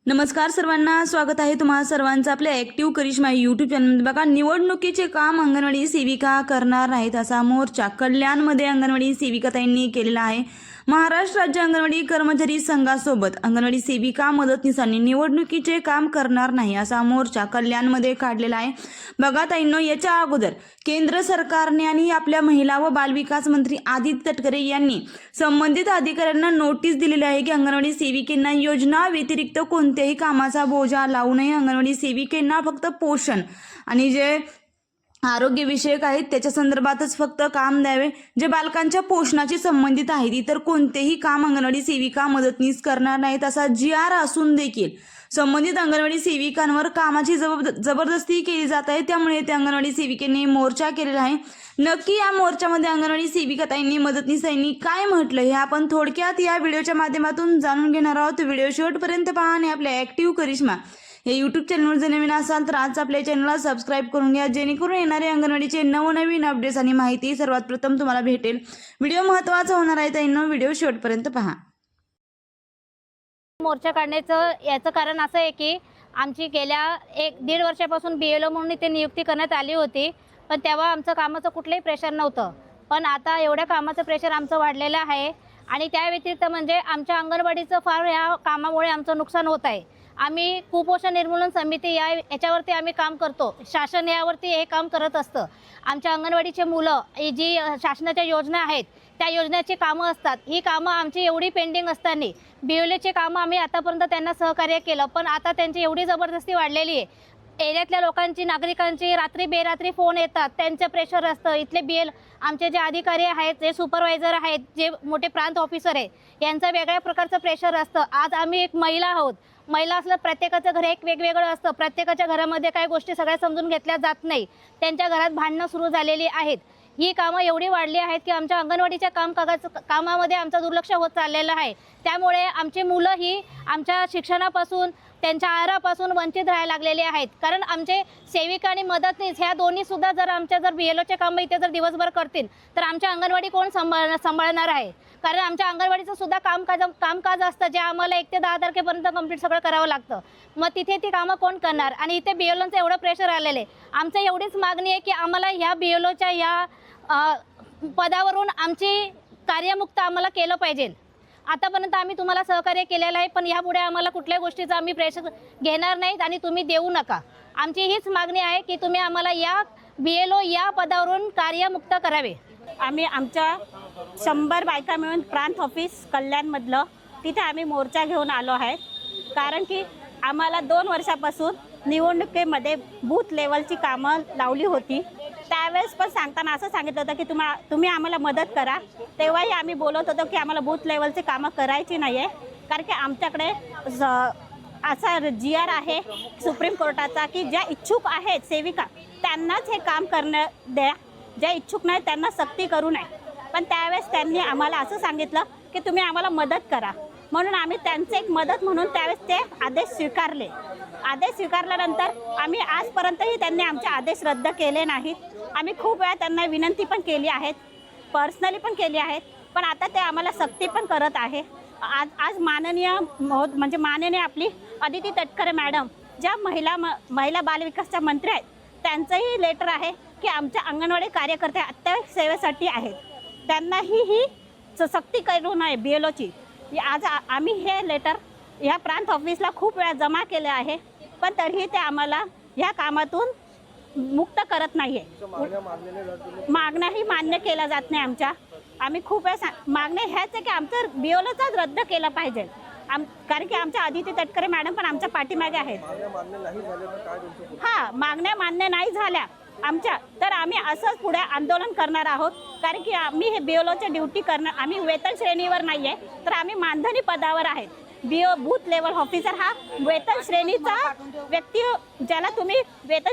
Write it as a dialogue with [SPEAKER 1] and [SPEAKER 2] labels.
[SPEAKER 1] नमस्कार सर्वांना, स्वागत आहे तुम्हा सर्वांचं आपल्या ॲक्टिव्ह करिश्मा यूट्यूब चॅनलमध्ये। बघा, निवडणुकीचे काम अंगणवाडी सेविका करणार नाहीत असा मोर्चा कल्याणमध्ये अंगणवाडी सेविकाताईंनी केलेला आहे। महाराष्ट्र राज्य अंगणवाडी कर्मचारी संघासोबत अंगणवाडी सेविका मदतनीसांनी निवडणुकीचे काम करणार नाही असा मोर्चा कल्याणमध्ये काढलेला आहे। बघा ताईंनो, याच्या अगोदर केंद्र सरकारने आणि आपल्या महिला व बालविकास मंत्री आदित्य तटकरे यांनी संबंधित अधिकाऱ्यांना नोटीस दिलेली आहे की अंगणवाडी सेविकांना योजना व्यतिरिक्त कोणत्याही कामाचा बोजा लावू नये। अंगणवाडी सेविकांना फक्त पोषण आणि जे आरोग्य विषयक आहेत त्याच्या संदर्भातच फक्त काम द्यावे। जे बालकांच्या पोषणाशी संबंधित आहेत इतर कोणतेही काम अंगणवाडी सेविका मदतनीस करणार नाहीत असा GR असून देखील संबंधित अंगणवाडी सेविकांवर कामाची जबरदस्ती केली जात आहे। त्यामुळे त्या अंगणवाडी सेविकांनी मोर्चा केलेला आहे। नक्की या मोर्चामध्ये अंगणवाडी सेविकाताईंनी मदतनीसांनी काय म्हटलं हे आपण थोडक्यात या व्हिडिओच्या माध्यमातून जाणून घेणार आहोत। व्हिडिओ शेवटपर्यंत पहा आणि आपल्या ॲक्टिव्ह करिश्मा या यूट्यूब चॅनलवर जर नवीन असाल तर आज आपल्या चॅनलला सबस्क्राईब करून घ्या, जेणेकरून येणारे अंगणवाडीचे नवनवीन अपडेट्स आणि माहिती सर्वात प्रथम तुम्हाला भेटेल। व्हिडिओ महत्त्वाचा होणार आहे ताईंनो, व्हिडिओ शेवटपर्यंत पहा।
[SPEAKER 2] मोर्चा काढण्याचं याचं कारण असं आहे की आमची गेल्या 1-1.5 वर्षापासून BLO म्हणून इथे नियुक्ती करण्यात आली होती, पण तेव्हा आमचं कामाचं कुठलंही प्रेशर नव्हतं। पण आता एवढ्या कामाचं प्रेशर आमचं वाढलेलं आहे आणि त्या व्यतिरिक्त म्हणजे आमच्या अंगणवाडीचं फार या कामामुळे आमचं नुकसान होत आहे। आम्ही कुपोषण निर्मूलन समिती याच्यावरती आम्ही काम करतो, शासन यावरती हे काम करत असतं। आमच्या अंगणवाडीचे मुलं जी शासनाच्या योजना आहेत त्या योजनेची कामं असतात, ही कामं आमची एवढी पेंडिंग असताना BLOचे कामं आम्ही आतापर्यंत त्यांना सहकार्य केलं, पण आता त्यांची एवढी जबरदस्ती वाढलेली आहे। एरियातल्या लोकांची नागरिकांची रात्री बेरात्री फोन येतात, त्यांचं प्रेशर असतं। इथले आमचे जे अधिकारी आहेत, जे सुपरवायझर आहेत, जे मोठे प्रांत ऑफिसर आहे, यांचं वेगळ्या प्रकारचं प्रेशर असतं। आज आम्ही एक महिला आहोत, महिला असलं प्रत्येकाचं घर एक वेगवेगळं असतं, प्रत्येकाच्या घरामध्ये काही गोष्टी सगळ्या समजून घेतल्या जात नाही, त्यांच्या घरात भांडणं सुरू झालेली आहेत। ही कामं एवढी वाढली आहेत की आमच्या अंगणवाडीच्या कामामध्ये आमचं दुर्लक्ष होत चाललेलं आहे। त्यामुळे आमची मुलं ही आमच्या शिक्षणापासून त्यांच्या आहारापासून वंचित राहायला लागलेले आहेत। कारण आमचे सेविका आणि मदतनीस ह्या दोन्ही सुद्धा जर BLOचे कामं इथे जर दिवसभर करतील तर आमच्या अंगणवाडी कोण सांभाळणार आहे? कारण आमच्या अंगणवाडीचं सुद्धा कामकाज असतं, जे आम्हाला 1 ते 10 तारखेपर्यंत कंप्लीट सगळं करावं लागतं। मग तिथे ती कामं कोण करणार? आणि इथे BLOचं एवढं प्रेशर आलेलं आहे। आमचं एवढीच मागणी आहे की आम्हाला ह्या BLOच्या या पदावरून आमची कार्यमुक्त आम्हाला केलं पाहिजे। आतापर्यंत आम्ही तुम्हाला सहकार्य केलेलं आहे, पण यापुढे आम्हाला कुठल्याही गोष्टीचं आम्ही प्रेशर घेणार नाहीत आणि तुम्ही देऊ नका। आमची हीच मागणी आहे की तुम्ही आम्हाला या BLO या पदावरून कार्यमुक्त करावे।
[SPEAKER 3] आम्ही आमच्या 100 बायका मिळून प्रांत ऑफिस कल्याणमधलं तिथे आम्ही मोर्चा घेऊन आलो आहे। कारण की आम्हाला 2 वर्षापासून निवडणुकीमध्ये बूथ लेवलची कामं लावली होती। त्यावेळेस पण सांगताना असं सांगितलं होतं की तुम्ही आम्हाला मदत करा। तेव्हाही आम्ही बोलत होतो की आम्हाला बूथ लेवलची कामं करायची नाही आहे, कारण की आमच्याकडे असा GR आहे सुप्रीम कोर्टाचा की ज्या इच्छुक आहेत सेविका त्यांनाच हे काम करणं द्या, ज्या इच्छुक नाही त्यांना सक्ती करू नये। पण त्यावेळेस त्यांनी आम्हाला असं सांगितलं की तुम्ही आम्हाला मदत करा, म्हणून आम्ही त्यांचे एक मदत म्हणून त्यावेळेस ते आदेश स्वीकारले। आदेश स्वीकारल्यानंतर आम्ही आजपर्यंतही त्यांनी आमचे आदेश रद्द केले नाहीत। आम्ही खूप वेळा त्यांना विनंती पण केली आहेत, पर्सनली पण केली आहेत, पण आता ते आम्हाला सक्ती पण करत आहे। आज माननीय आपली आदिती तटकरे मॅडम ज्या महिला बालविकासच्या मंत्री आहेत, त्यांचंही लेटर आहे की आमच्या अंगणवाडी कार्यकर्ते अत्यावश्यक सेवेसाठी आहेत, त्यांनाही ही सक्ती करू नये BLOची। आज आम्ही हे लेटर ह्या प्रांत ऑफिसला खूप वेळा जमा केले आहे, पण तरीही ते आम्हाला ह्या कामातून मुक्त करत नाही आहे। मागण्याही मान्य केल्या जात नाही आमच्या। आम्ही खूप वेळा मागण्या ह्याच आहे की आमचं BLOचाच रद्द केलं पाहिजे, कारण की आमच्या आदिती तटकरे मॅडम पण आमच्या पाठीमागे आहेत। हां, मागण्या मान्य नाही झाल्या आमच्या तर आम्ही असंच पुढे आंदोलन करणार आहोत, कारण की आम्ही हे BLOच्या ड्युटी करणं, आम्ही वेतन श्रेणीवर नाही आहे तर आम्ही मानधनी पदावर आहेत। बूथ लेवल ऑफिसर हा वेतन श्रेणीचा व्यक्ती, ज्याला तुम्ही वेतन